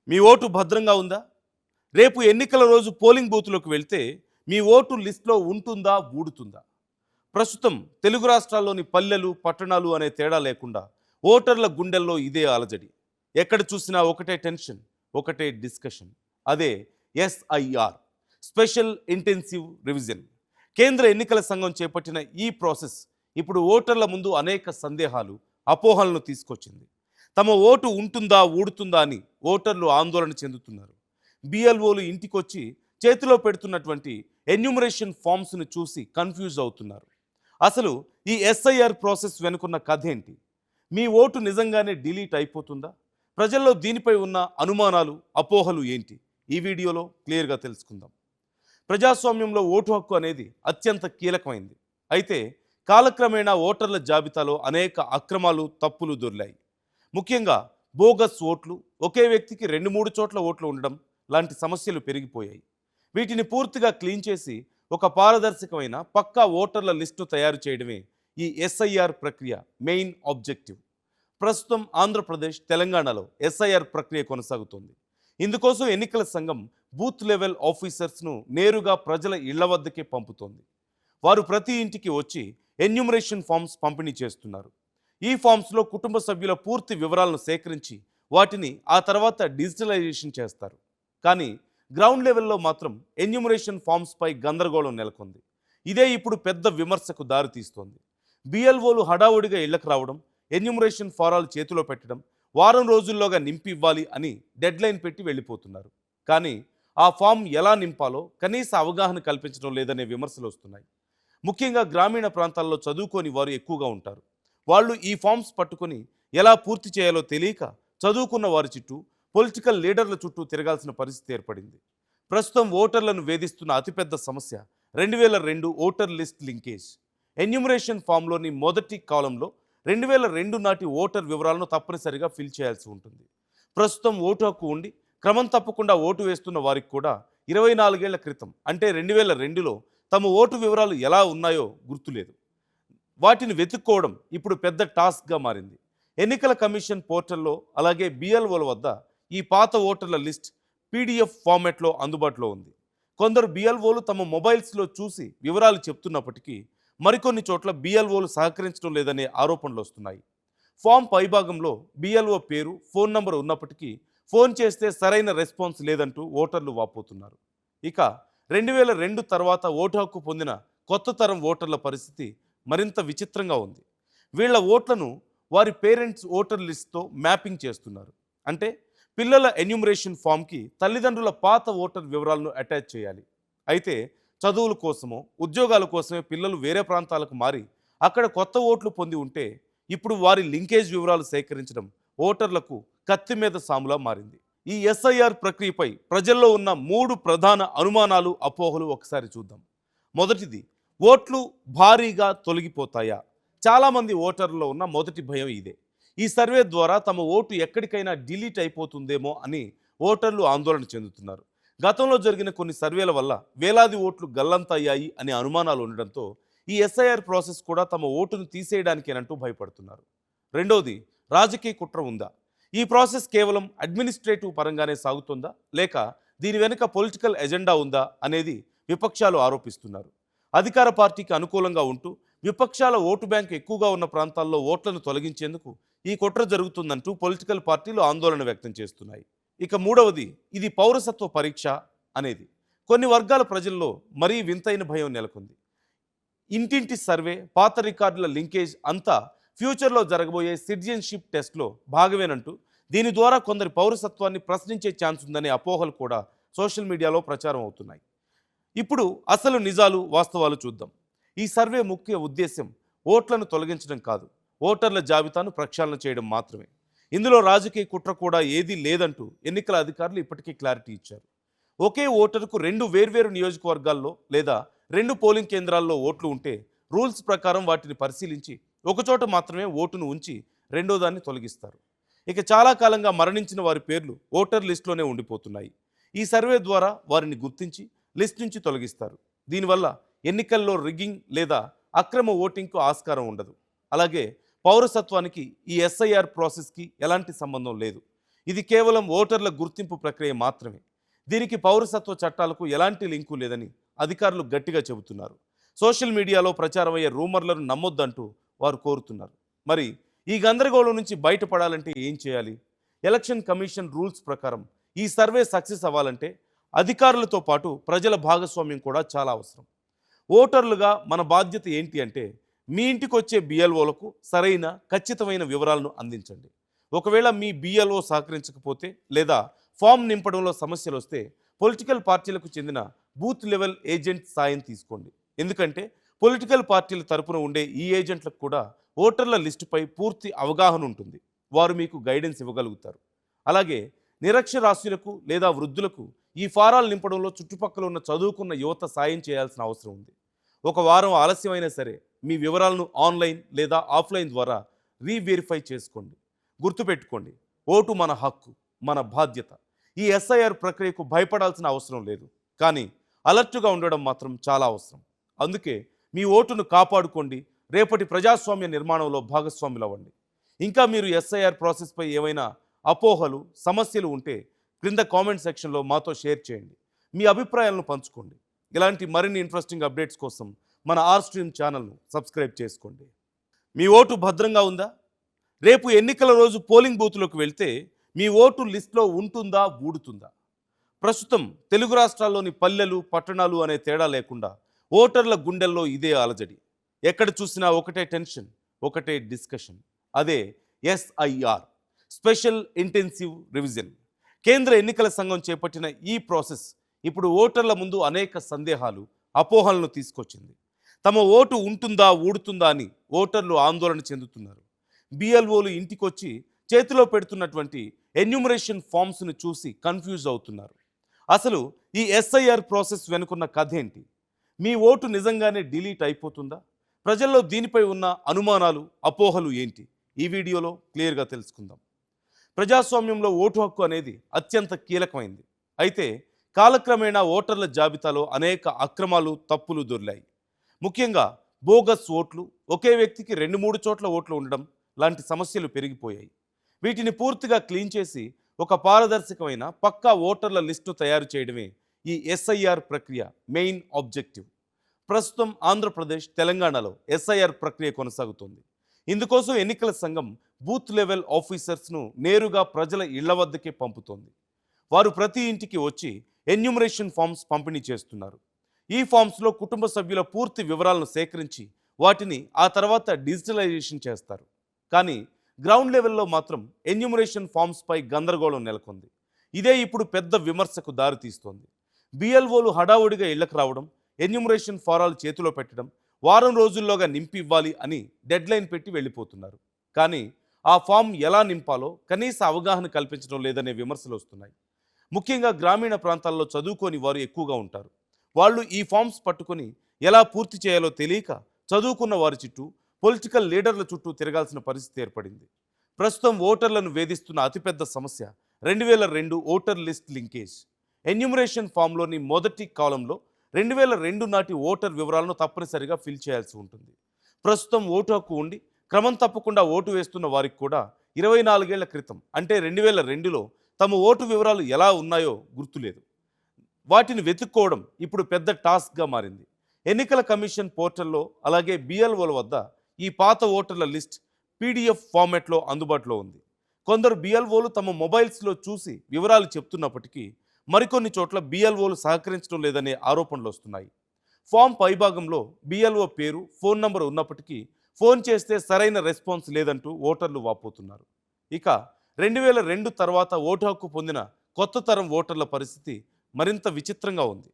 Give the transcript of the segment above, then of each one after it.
మీ vote భద్రంగా ఉందా? రేపు ఎన్నికల రోజు పోలింగ్ బూత్‌లోకి వెళ్తే మీ ఓటు లిస్ట్‌లో ఉంటుందా? ఊడుతుందా? ప్రస్తుతం తెలుగు రాష్ట్రాల్లోని పల్లెలు, పట్టణాలు అనే తేడా లేకుండా ఓటర్ల గుండెల్లో ఇదే అలజడి. ఎక్కడ చూసినా ఒకటే టెన్షన్, ఒకటే డిస్కషన్. అదే ఎస్ఐఆర్, స్పెషల్ ఇంటెన్సివ్ రివిజన్. కేంద్ర ఎన్నికల సంఘం చేపట్టిన ఈ ప్రాసెస్ ఇప్పుడు ఓటర్ల ముందు అనేక సందేహాలు, అపోహలను తీసుకొచ్చింది. తమ ఓటు ఉంటుందా? ఊడుతుందా? అని ఓటర్లు ఆందోళన చెందుతున్నారు. బిఎల్ఓలు ఇంటికొచ్చి చేతిలో పెడుతున్నటువంటి ఎన్యూమరేషన్ ఫామ్స్ను చూసి కన్ఫ్యూజ్ అవుతున్నారు. అసలు ఈ ఎస్ఐఆర్ ప్రాసెస్ వెనుకున్న కథ ఏంటి? మీ ఓటు నిజంగానే డిలీట్ అయిపోతుందా? ప్రజల్లో దీనిపై ఉన్న అనుమానాలు, అపోహలు ఏంటి? ఈ వీడియోలో క్లియర్గా తెలుసుకుందాం. ప్రజాస్వామ్యంలో ఓటు హక్కు అనేది అత్యంత కీలకమైంది. అయితే కాలక్రమేణా ఓటర్ల జాబితాలో అనేక అక్రమాలు, తప్పులు దొర్లాయి. ముఖ్యంగా బోగస్ ఓట్లు, ఒకే వ్యక్తికి 2-3 చోట్ల ఓట్లు ఉండడం లాంటి సమస్యలు పెరిగిపోయాయి. వీటిని పూర్తిగా క్లీన్ చేసి ఒక పారదర్శకమైన పక్కా ఓటర్ల లిస్టు తయారు చేయడమే ఈ ఎస్ఐఆర్ ప్రక్రియ మెయిన్ ఆబ్జెక్టివ్. ప్రస్తుతం ఆంధ్రప్రదేశ్, తెలంగాణలో ఎస్ఐఆర్ ప్రక్రియ కొనసాగుతోంది. ఇందుకోసం ఎన్నికల సంఘం బూత్ లెవెల్ ఆఫీసర్స్ను నేరుగా ప్రజల ఇళ్ల వద్దకే పంపుతోంది. వారు ప్రతి ఇంటికి వచ్చి ఎన్యూమరేషన్ ఫామ్స్ పంపిణీ చేస్తున్నారు. ఈ ఫామ్స్లో కుటుంబ సభ్యుల పూర్తి వివరాలను సేకరించి వాటిని ఆ తర్వాత డిజిటలైజేషన్ చేస్తారు. కానీ గ్రౌండ్ లెవెల్లో మాత్రం ఎన్యూమరేషన్ ఫామ్స్పై గందరగోళం నెలకొంది. ఇదే ఇప్పుడు పెద్ద విమర్శకు దారితీస్తోంది. బిఎల్ఓలు హడావుడిగా ఇళ్లకు రావడం, ఎన్యూమరేషన్ ఫారాలు చేతిలో పెట్టడం, వారం రోజుల్లోగా నింపి ఇవ్వాలి అని డెడ్లైన్ పెట్టి వెళ్ళిపోతున్నారు. కానీ ఆ ఫామ్ ఎలా నింపాలో కనీస అవగాహన కల్పించడం లేదనే విమర్శలు వస్తున్నాయి. ముఖ్యంగా గ్రామీణ ప్రాంతాల్లో చదువుకోని వారు ఎక్కువగా ఉంటారు. వాళ్ళు ఈ ఫామ్స్ పట్టుకొని ఎలా పూర్తి చేయాలో తెలియక చదువుకున్న వారి చుట్టూ, పొలిటికల్ లీడర్ల చుట్టూ తిరగాల్సిన పరిస్థితి ఏర్పడింది. ప్రస్తుతం ఓటర్లను వేధిస్తున్న అతిపెద్ద సమస్య 2002 ఓటర్ లిస్ట్ లింకేజ్. ఎన్యూమరేషన్ ఫామ్లోని మొదటి కాలంలో 2002 నాటి ఓటర్ వివరాలను తప్పనిసరిగా ఫిల్ చేయాల్సి ఉంటుంది. ప్రస్తుతం ఓటు హక్కు ఉండి క్రమం తప్పకుండా ఓటు వేస్తున్న వారికి కూడా 24 ఏళ్ల క్రితం అంటే 2002లో తమ ఓటు వివరాలు ఎలా ఉన్నాయో గుర్తులేదు. వాటిని వెతుక్కోవడం ఇప్పుడు పెద్ద టాస్క్గా మారింది. ఎన్నికల కమిషన్ పోర్టల్లో అలాగే బిఎల్ఓల వద్ద ఈ పాత ఓటర్ల లిస్ట్ పీడిఎఫ్ ఫార్మాట్లో అందుబాటులో ఉంది. కొందరు బిఎల్ఓలు తమ మొబైల్స్లో చూసి వివరాలు చెప్తున్నప్పటికీ మరికొన్ని చోట్ల బిఎల్ఓలు సహకరించడం లేదనే ఆరోపణలు వస్తున్నాయి. ఫామ్ పైభాగంలో బిఎల్ఓ పేరు, ఫోన్ నంబర్ ఉన్నప్పటికీ ఫోన్ చేస్తే సరైన రెస్పాన్స్ లేదంటూ ఓటర్లు వాపోతున్నారు. ఇక 2002 తర్వాత ఓటు హక్కు పొందిన కొత్త తరం ఓటర్ల పరిస్థితి మరింత విచిత్రంగా ఉంది. వీళ్ల ఓట్లను వారి పేరెంట్స్ ఓటర్ లిస్ట్తో మ్యాపింగ్ చేస్తున్నారు. అంటే పిల్లల ఎన్యూమరేషన్ ఫామ్కి తల్లిదండ్రుల పాత ఓటర్ వివరాలను అటాచ్ చేయాలి. అయితే చదువుల కోసమో, ఉద్యోగాల కోసమే పిల్లలు వేరే ప్రాంతాలకు మారి అక్కడ కొత్త ఓట్లు పొంది ఉంటే ఇప్పుడు వారి లింకేజ్ వివరాలు సేకరించడం ఓటర్లకు కత్తి మీద సాములా మారింది. ఈ ఎస్ఐఆర్ ప్రక్రియపై ప్రజల్లో ఉన్న 3 ప్రధాన అనుమానాలు, అపోహలు ఒకసారి చూద్దాం. మొదటిది, ఓట్లు భారీగా తొలగిపోతాయా? చాలామంది ఓటర్లలో ఉన్న మొదటి భయం ఇదే. ఈ సర్వే ద్వారా తమ ఓటు ఎక్కడికైనా డిలీట్ అయిపోతుందేమో అని ఓటర్లు ఆందోళన చెందుతున్నారు. గతంలో జరిగిన కొన్ని సర్వేల వల్ల వేలాది ఓట్లు గల్లంతయ్యాయి అనే అనుమానాలు ఉండడంతో ఈ ఎస్ఐఆర్ ప్రాసెస్ కూడా తమ ఓటును తీసేయడానికేనంటూ భయపడుతున్నారు. రెండోది, రాజకీయ కుట్ర ఉందా? ఈ ప్రాసెస్ కేవలం అడ్మినిస్ట్రేటివ్ పరంగానే సాగుతుందా, లేక దీని వెనుక పొలిటికల్ ఎజెండా ఉందా అనేది విపక్షాలు ఆరోపిస్తున్నారు. అధికార పార్టీకి అనుకూలంగా ఉంటూ విపక్షాల ఓటు బ్యాంక్ ఎక్కువగా ఉన్న ప్రాంతాల్లో ఓట్లను తొలగించేందుకు ఈ కుట్ర జరుగుతుందంటూ పొలిటికల్ పార్టీలు ఆందోళన వ్యక్తం చేస్తున్నాయి. ఇక మూడవది, ఇది పౌరసత్వ పరీక్ష అనేది. కొన్ని వర్గాల ప్రజల్లో మరీ వింతైన భయం నెలకొంది. ఇంటింటి సర్వే, పాత రికార్డుల లింకేజ్ అంతా ఫ్యూచర్లో జరగబోయే సిటిజన్షిప్ టెస్ట్లో భాగమేనంటూ దీని ద్వారా కొందరి పౌరసత్వాన్ని ప్రశ్నించే ఛాన్స్ ఉందనే అపోహలు కూడా సోషల్ మీడియాలో ప్రచారం అవుతున్నాయి. ఇప్పుడు అసలు నిజాలు, వాస్తవాలు చూద్దాం. ఈ సర్వే ముఖ్య ఉద్దేశం ఓట్లను తొలగించడం కాదు, ఓటర్ల జాబితాను ప్రక్షాళన చేయడం మాత్రమే. ఇందులో రాజకీయ కుట్ర కూడా ఏదీ లేదంటూ ఎన్నికల అధికారులు ఇప్పటికీ క్లారిటీ ఇచ్చారు. ఒకే ఓటరుకు 2 వేర్వేరు నియోజకవర్గాల్లో లేదా 2 పోలింగ్ కేంద్రాల్లో ఓట్లు ఉంటే రూల్స్ ప్రకారం వాటిని పరిశీలించి ఒకచోట మాత్రమే ఓటును ఉంచి రెండో దాన్ని తొలగిస్తారు. ఇక చాలా కాలంగా మరణించిన వారి పేర్లు ఓటర్ లిస్టులోనే ఉండిపోతున్నాయి. ఈ సర్వే ద్వారా వారిని గుర్తించి లిస్ట్ నుంచి తొలగిస్తారు. దీనివల్ల ఎన్నికల్లో రిగ్గింగ్ లేదా అక్రమ ఓటింగ్కు ఆస్కారం ఉండదు. అలాగే పౌరసత్వానికి ఈ ఎస్ఐఆర్ ప్రాసెస్కి ఎలాంటి సంబంధం లేదు. ఇది కేవలం ఓటర్ల గుర్తింపు ప్రక్రియ మాత్రమే. దీనికి పౌరసత్వ చట్టాలకు ఎలాంటి లింకు లేదని అధికారులు గట్టిగా చెబుతున్నారు. సోషల్ మీడియాలో ప్రచారమయ్యే రూమర్లను నమ్మొద్దంటూ వారు కోరుతున్నారు. మరి ఈ గందరగోళం నుంచి బయటపడాలంటే ఏం చేయాలి? ఎలక్షన్ కమిషన్ రూల్స్ ప్రకారం ఈ సర్వే సక్సెస్ అవ్వాలంటే అధికారులతో పాటు ప్రజల భాగస్వామ్యం కూడా చాలా అవసరం. ఓటర్లుగా మన బాధ్యత ఏంటి అంటే మీ ఇంటికి వచ్చే బిఎల్ఓలకు సరైన ఖచ్చితమైన వివరాలను అందించండి. ఒకవేళ మీ బిఎల్ఓ సహకరించకపోతే లేదా ఫామ్ నింపడంలో సమస్యలు వస్తే పొలిటికల్ పార్టీలకు చెందిన బూత్ లెవెల్ ఏజెంట్ సాయం తీసుకోండి. ఎందుకంటే పొలిటికల్ పార్టీల తరపున ఉండే ఈ ఏజెంట్లకు కూడా ఓటర్ల లిస్టుపై పూర్తి అవగాహన ఉంటుంది. వారు మీకు గైడెన్స్ ఇవ్వగలుగుతారు. అలాగే నిరక్షరాస్యులకు లేదా వృద్ధులకు ఈ ఫారాలు నింపడంలో చుట్టుపక్కల ఉన్న చదువుకున్న యువత సాయం చేయాల్సిన అవసరం ఉంది. ఒక వారం ఆలస్యమైనా సరే మీ వివరాలను ఆన్లైన్ లేదా ఆఫ్లైన్ ద్వారా రీవెరిఫై చేసుకోండి. గుర్తుపెట్టుకోండి, ఓటు మన హక్కు, మన బాధ్యత. ఈ ఎస్ఐఆర్ ప్రక్రియకు భయపడాల్సిన అవసరం లేదు, కానీ అలర్ట్గా ఉండడం మాత్రం చాలా అవసరం. అందుకే మీ ఓటును కాపాడుకోండి. రేపటి ప్రజాస్వామ్య నిర్మాణంలో భాగస్వాములు అవ్వండి. ఇంకా మీరు ఎస్ఐఆర్ ప్రాసెస్పై ఏమైనా అపోహలు, సమస్యలు ఉంటే క్రింద కామెంట్ సెక్షన్లో మాతో షేర్ చేయండి. మీ అభిప్రాయాలను పంచుకోండి. ఇలాంటి మరిన్ని ఇంట్రెస్టింగ్ అప్డేట్స్ కోసం మన ఆర్ స్ట్రీమ్ ఛానల్ను సబ్స్క్రైబ్ చేసుకోండి. మీ ఓటు భద్రంగా ఉందా? రేపు ఎన్నికల రోజు పోలింగ్ బూత్లోకి వెళ్తే మీ ఓటు లిస్ట్లో ఉంటుందా, ఊడుతుందా? ప్రస్తుతం తెలుగు రాష్ట్రాల్లోని పల్లెలు, పట్టణాలు అనే తేడా లేకుండా ఓటర్ల గుండెల్లో ఇదే అలజడి. ఎక్కడ చూసినా ఒకటే టెన్షన్, ఒకటే డిస్కషన్. అదే ఎస్ఐఆర్, స్పెషల్ ఇంటెన్సివ్ రివిజన్. కేంద్ర ఎన్నికల సంఘం చేపట్టిన ఈ ప్రాసెస్ ఇప్పుడు ఓటర్ల ముందు అనేక సందేహాలు, అపోహలను తీసుకొచ్చింది. తమ ఓటు ఉంటుందా, ఊడుతుందా అని ఓటర్లు ఆందోళన చెందుతున్నారు. బిఎల్ఓలు ఇంటికొచ్చి చేతిలో పెడుతున్నటువంటి ఎన్యూమరేషన్ ఫామ్స్ను చూసి కన్ఫ్యూజ్ అవుతున్నారు. అసలు ఈ ఎస్ఐఆర్ ప్రాసెస్ వెనుకున్న కథ ఏంటి? మీ ఓటు నిజంగానే డిలీట్ అయిపోతుందా? ప్రజల్లో దీనిపై ఉన్న అనుమానాలు, అపోహలు ఏంటి? ఈ వీడియోలో క్లియర్గా తెలుసుకుందాం. ప్రజాస్వామ్యంలో ఓటు హక్కు అనేది అత్యంత కీలకమైంది. అయితే కాలక్రమేణా ఓటర్ల జాబితాలో అనేక అక్రమాలు, తప్పులు దొర్లాయి. ముఖ్యంగా బోగస్ ఓట్లు, ఒకే వ్యక్తికి 2-3 చోట్ల ఓట్లు ఉండడం లాంటి సమస్యలు పెరిగిపోయాయి. వీటిని పూర్తిగా క్లీన్ చేసి ఒక పారదర్శకమైన పక్కా ఓటర్ల లిస్టు తయారు చేయడమే ఈ ఎస్ఐఆర్ ప్రక్రియ మెయిన్ ఆబ్జెక్టివ్. ప్రస్తుతం ఆంధ్రప్రదేశ్, తెలంగాణలో ఎస్ఐఆర్ ప్రక్రియ కొనసాగుతోంది. ఇందుకోసం ఎన్నికల సంఘం బూత్ లెవెల్ ఆఫీసర్స్ను నేరుగా ప్రజల ఇళ్ల వద్దకే పంపుతోంది. వారు ప్రతి ఇంటికి వచ్చి ఎన్యూమరేషన్ ఫామ్స్ పంపిణీ చేస్తున్నారు. ఈ ఫామ్స్లో కుటుంబ సభ్యుల పూర్తి వివరాలను సేకరించి వాటిని ఆ తర్వాత డిజిటలైజేషన్ చేస్తారు. కానీ గ్రౌండ్ లెవెల్లో మాత్రం ఎన్యూమరేషన్ ఫామ్స్పై గందరగోళం నెలకొంది. ఇదే ఇప్పుడు పెద్ద విమర్శకు దారితీస్తోంది. బిఎల్ఓలు హడావుడిగా ఇళ్లకు రావడం, ఎన్యూమరేషన్ ఫారాలు చేతిలో పెట్టడం, వారం రోజుల్లోగా నింపి ఇవ్వాలి అని డెడ్లైన్ పెట్టి వెళ్ళిపోతున్నారు. కానీ ఆ ఫామ్ ఎలా నింపాలో కనీస అవగాహన కల్పించడం లేదనే విమర్శలు వస్తున్నాయి. ముఖ్యంగా గ్రామీణ ప్రాంతాల్లో చదువుకోని వారు ఎక్కువగా ఉంటారు. వాళ్ళు ఈ ఫామ్స్ పట్టుకొని ఎలా పూర్తి చేయాలో తెలియక చదువుకున్న వారి చుట్టూ, పొలిటికల్ లీడర్ల చుట్టూ తిరగాల్సిన పరిస్థితి ఏర్పడింది. ప్రస్తుతం ఓటర్లను వేధిస్తున్న అతిపెద్ద సమస్య 2002 ఓటర్ లిస్ట్ లింకేజ్. ఎన్యూమరేషన్ ఫామ్లోని మొదటి కాలంలో 2002 నాటి ఓటర్ వివరాలను తప్పనిసరిగా ఫిల్ చేయాల్సి ఉంటుంది. ప్రస్తుతం ఓటు హక్కు ఉండి క్రమం తప్పకుండా ఓటు వేస్తున్న వారికి కూడా 24 ఏళ్ల క్రితం అంటే 2002లో తమ ఓటు వివరాలు ఎలా ఉన్నాయో గుర్తులేదు. వాటిని వెతుక్కోవడం ఇప్పుడు పెద్ద టాస్క్గా మారింది. ఎన్నికల కమిషన్ పోర్టల్లో అలాగే బిఎల్ఓల వద్ద ఈ పాత ఓటర్ల లిస్ట్ పీడిఎఫ్ ఫార్మాట్లో అందుబాటులో ఉంది. కొందరు బిఎల్ఓలు తమ మొబైల్స్లో చూసి వివరాలు చెప్తున్నప్పటికీ మరికొన్ని చోట్ల బిఎల్ఓలు సహకరించడం లేదనే ఆరోపణలు వస్తున్నాయి. ఫామ్ పైభాగంలో బిఎల్ఓ పేరు, ఫోన్ నంబర్ ఉన్నప్పటికీ ఫోన్ చేస్తే సరైన రెస్పాన్స్ లేదంటూ ఓటర్లు వాపోతున్నారు. ఇక 2002 తర్వాత ఓటు హక్కు పొందిన కొత్త తరం ఓటర్ల పరిస్థితి మరింత విచిత్రంగా ఉంది.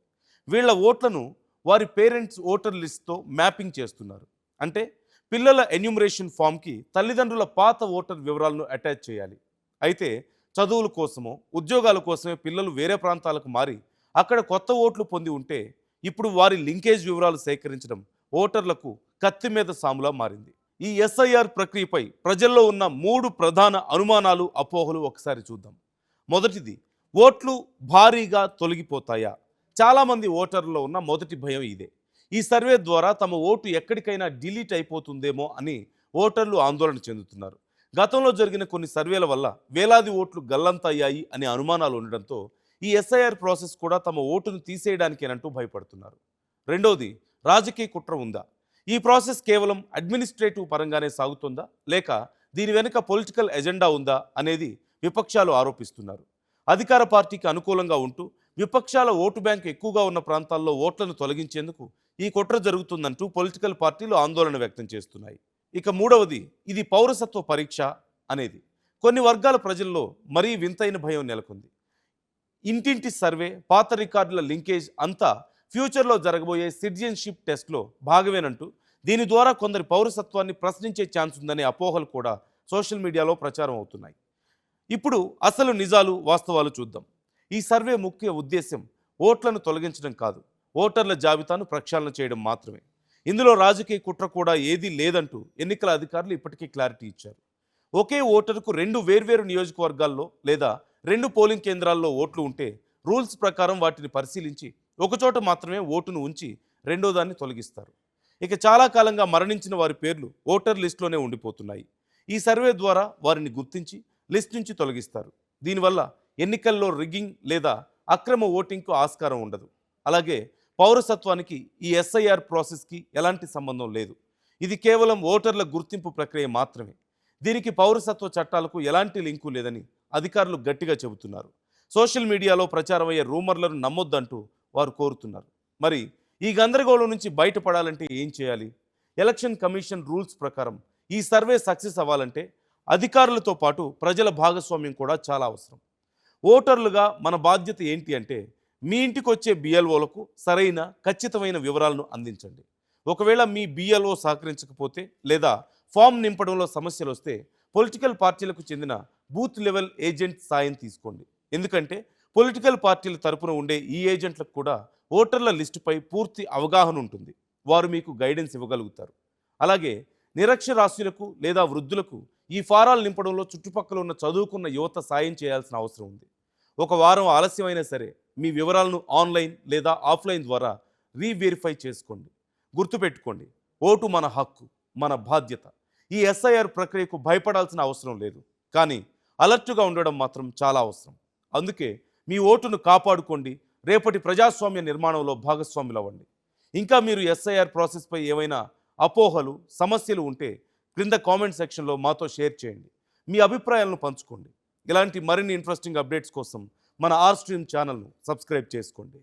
వీళ్ల ఓట్లను వారి పేరెంట్స్ ఓటర్ లిస్ట్తో మ్యాపింగ్ చేస్తున్నారు. అంటే పిల్లల ఎన్యూమరేషన్ ఫామ్కి తల్లిదండ్రుల పాత ఓటర్ వివరాలను అటాచ్ చేయాలి. అయితే చదువుల కోసమో, ఉద్యోగాల కోసమే పిల్లలు వేరే ప్రాంతాలకు మారి అక్కడ కొత్త ఓట్లు పొంది ఉంటే ఇప్పుడు వారి లింకేజ్ వివరాలు సేకరించడం ఓటర్లకు కత్తి మీద సాములా మారింది. ఈ ఎస్ఐఆర్ ప్రక్రియపై ప్రజల్లో ఉన్న 3 ప్రధాన అనుమానాలు, అపోహలు ఒకసారి చూద్దాం. మొదటిది, ఓట్లు భారీగా తొలగిపోతాయా? చాలామంది ఓటర్లలో ఉన్న మొదటి భయం ఇదే. ఈ సర్వే ద్వారా తమ ఓటు ఎక్కడికైనా డిలీట్ అయిపోతుందేమో అని ఓటర్లు ఆందోళన చెందుతున్నారు. గతంలో జరిగిన కొన్ని సర్వేల వల్ల వేలాది ఓట్లు గల్లంతయ్యాయి అనే అనుమానాలు ఉండడంతో ఈ ఎస్ఐఆర్ ప్రాసెస్ కూడా తమ ఓటును తీసేయడానికేనంటూ భయపడుతున్నారు. రెండోది, రాజకీయ కుట్ర ఉందా? ఈ ప్రాసెస్ కేవలం అడ్మినిస్ట్రేటివ్ పరంగానే సాగుతుందా, లేక దీని వెనుక పొలిటికల్ ఎజెండా ఉందా అనేది విపక్షాలు ఆరోపిస్తున్నారు. అధికార పార్టీకి అనుకూలంగా ఉంటూ విపక్షాల ఓటు బ్యాంక్ ఎక్కువగా ఉన్న ప్రాంతాల్లో ఓట్లను తొలగించేందుకు ఈ కుట్ర జరుగుతుందంటూ పొలిటికల్ పార్టీలు ఆందోళన వ్యక్తం చేస్తున్నాయి. ఇక మూడవది, ఇది పౌరసత్వ పరీక్ష అనేది కొన్ని వర్గాల ప్రజల్లో మరీ వింతైన భయం నెలకొంది. ఇంటింటి సర్వే, పాత రికార్డుల లింకేజ్ అంతా ఫ్యూచర్లో జరగబోయే సిటిజన్షిప్ టెస్ట్లో భాగమేనంటూ దీని ద్వారా కొందరి పౌరసత్వాన్ని ప్రశ్నించే ఛాన్స్ ఉందనే అపోహలు కూడా సోషల్ మీడియాలో ప్రచారం అవుతున్నాయి. ఇప్పుడు అసలు నిజాలు వాస్తవాలు చూద్దాం. ఈ సర్వే ముఖ్య ఉద్దేశం ఓట్లను తొలగించడం కాదు, ఓటర్ల జాబితాను ప్రక్షాళన చేయడం మాత్రమే. ఇందులో రాజకీయ కుట్ర కూడా ఏదీ లేదంటూ ఎన్నికల అధికారులు ఇప్పటికీ క్లారిటీ ఇచ్చారు. ఒకే ఓటరుకు 2 వేర్వేరు నియోజకవర్గాల్లో లేదా 2 పోలింగ్ కేంద్రాల్లో ఓట్లు ఉంటే రూల్స్ ప్రకారం వాటిని పరిశీలించి ఒకచోట మాత్రమే ఓటును ఉంచి రెండో దాన్ని తొలగిస్తారు. ఇక చాలా కాలంగా మరణించిన వారి పేర్లు ఓటర్ లిస్టులోనే ఉండిపోతున్నాయి. ఈ సర్వే ద్వారా వారిని గుర్తించి లిస్ట్ నుంచి తొలగిస్తారు. దీనివల్ల ఎన్నికల్లో రిగ్గింగ్ లేదా అక్రమ ఓటింగ్కు ఆస్కారం ఉండదు. అలాగే పౌరసత్వానికి ఈ ఎస్ఐఆర్ ప్రాసెస్కి ఎలాంటి సంబంధం లేదు. ఇది కేవలం ఓటర్ల గుర్తింపు ప్రక్రియ మాత్రమే. దీనికి పౌరసత్వ చట్టాలకు ఎలాంటి లింకు లేదని అధికారులు గట్టిగా చెబుతున్నారు. సోషల్ మీడియాలో ప్రచారమయ్యే రూమర్లను నమ్మొద్దంటూ వారు కోరుతున్నారు. మరి ఈ గందరగోళం నుంచి బయటపడాలంటే ఏం చేయాలి? ఎలక్షన్ కమిషన్ రూల్స్ ప్రకారం ఈ సర్వే సక్సెస్ అవ్వాలంటే అధికారులతో పాటు ప్రజల భాగస్వామ్యం కూడా చాలా అవసరం. ఓటర్లుగా మన బాధ్యత ఏంటి అంటే మీ ఇంటికి వచ్చే బిఎల్ఓలకు సరైన ఖచ్చితమైన వివరాలను అందించండి. ఒకవేళ మీ బిఎల్ఓ సహకరించకపోతే లేదా ఫామ్ నింపడంలో సమస్యలు వస్తే పొలిటికల్ పార్టీలకు చెందిన బూత్ లెవెల్ ఏజెంట్ సాయం తీసుకోండి. ఎందుకంటే పొలిటికల్ పార్టీల తరపున ఉండే ఈ ఏజెంట్లకు కూడా ఓటర్ల లిస్టుపై పూర్తి అవగాహన ఉంటుంది. వారు మీకు గైడెన్స్ ఇవ్వగలుగుతారు. అలాగే నిరక్షరాస్యులకు లేదా వృద్ధులకు ఈ ఫారాలు నింపడంలో చుట్టుపక్కల ఉన్న చదువుకున్న యువత సాయం చేయాల్సిన అవసరం ఉంది. ఒక వారం ఆలస్యమైనా సరే మీ వివరాలను ఆన్లైన్ లేదా ఆఫ్లైన్ ద్వారా రీవెరిఫై చేసుకోండి. గుర్తుపెట్టుకోండి, ఓటు మన హక్కు, మన బాధ్యత. ఈ ఎస్ఐఆర్ ప్రక్రియకు భయపడాల్సిన అవసరం లేదు, కానీ అలర్ట్గా ఉండడం మాత్రం చాలా అవసరం. అందుకే మీ ఓటును కాపాడుకోండి. రేపటి ప్రజాస్వామ్య నిర్మాణంలో భాగస్వాములవ్వండి. ఇంకా మీరు ఎస్ఐఆర్ ప్రాసెస్పై ఏమైనా అపోహలు, సమస్యలు ఉంటే క్రింద కామెంట్ సెక్షన్లో మాతో షేర్ చేయండి. మీ అభిప్రాయాలను పంచుకోండి. ఇలాంటి మరిన్ని ఇంట్రెస్టింగ్ అప్డేట్స్ కోసం మన ఆర్ స్ట్రీమ్ ఛానల్ను సబ్స్క్రైబ్ చేసుకోండి.